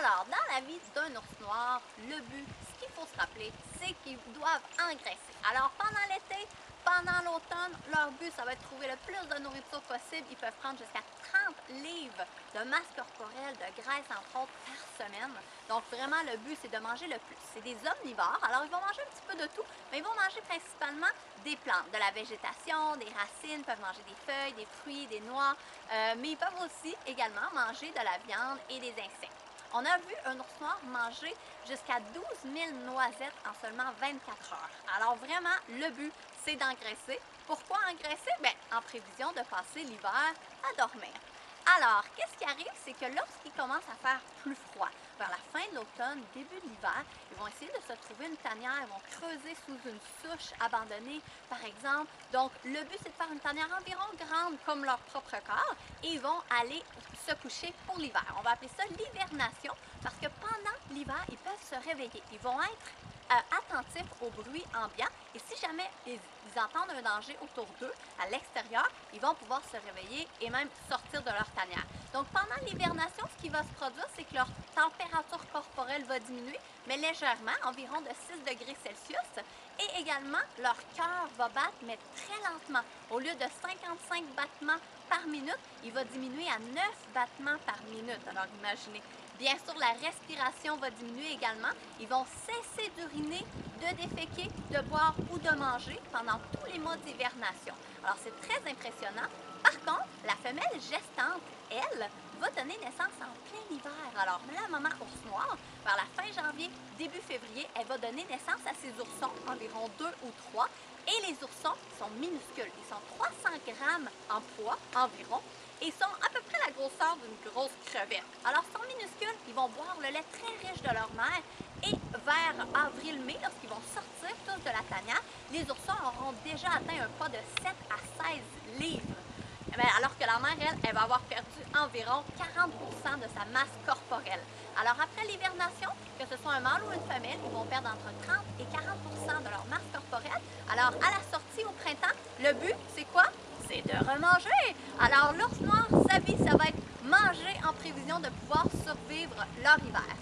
Alors, dans la vie d'un ours noir, le but, ce qu'il faut se rappeler, c'est qu'ils doivent engraisser. Alors, pendant l'été, pendant l'automne, leur but, ça va être de trouver le plus de nourriture possible. Ils peuvent prendre jusqu'à 30 livres de masse corporelle, de graisse, entre autres, par semaine. Donc, vraiment, le but, c'est de manger le plus. C'est des omnivores. Alors, ils vont manger un petit peu de tout, mais ils vont manger principalement des plantes, de la végétation, des racines, ils peuvent manger des feuilles, des fruits, des noix, mais ils peuvent aussi également manger de la viande et des insectes. On a vu un ours noir manger jusqu'à 12 000 noisettes en seulement 24 heures. Alors vraiment, le but, c'est d'engraisser. Pourquoi engraisser? Bien, en prévision de passer l'hiver à dormir. Alors, qu'est-ce qui arrive? C'est que lorsqu'il commence à faire plus froid, vers la fin de l'automne, début de l'hiver, ils vont essayer de se trouver une tanière, ils vont creuser sous une souche abandonnée, par exemple. Donc, le but, c'est de faire une tanière environ grande comme leur propre corps et ils vont aller se coucher pour l'hiver. On va appeler ça l'hivernation parce que pendant l'hiver, ils peuvent se réveiller. Ils vont être attentifs au bruit ambiant et si jamais ils entendent un danger autour d'eux, à l'extérieur, ils vont pouvoir se réveiller et même sortir de leur tanière. Donc pendant l'hivernation, ce qui va se produire, c'est que leur température corporelle va diminuer, mais légèrement, environ de 6 degrés Celsius, et également leur cœur va battre, mais très lentement. Au lieu de 55 battements par minute, il va diminuer à 9 battements par minute. Alors imaginez. Bien sûr, la respiration va diminuer également. Ils vont cesser d'uriner, de déféquer, de boire ou de manger pendant tous les mois d'hivernation. Alors, c'est très impressionnant. Par contre, la femelle gestante, elle, va donner naissance en plein hiver. Alors, la maman ours noir, vers la fin janvier, début février, elle va donner naissance à ses oursons, environ 2 ou 3. Et les oursons sont minuscules. Ils sont 300 grammes en poids environ. Et sont à peu près la grosseur d'une grosse crevette. Alors, ils sont minuscules, ils vont boire le lait très riche de leur mère et vers avril-mai, lorsqu'ils vont sortir tous de la tanière, les oursons auront déjà atteint un poids de 7 à 16 livres. Alors que la mère, elle va avoir perdu environ 40% de sa masse corporelle. Alors, après l'hivernation, que ce soit un mâle ou une femelle, ils vont perdre entre 30 et 40% de leur masse corporelle. Alors, à la sortie au printemps, le but, c'est quoi? C'est de remanger. Alors, l'ours noir, sa vie, ça va être manger en prévision de pouvoir survivre leur hiver.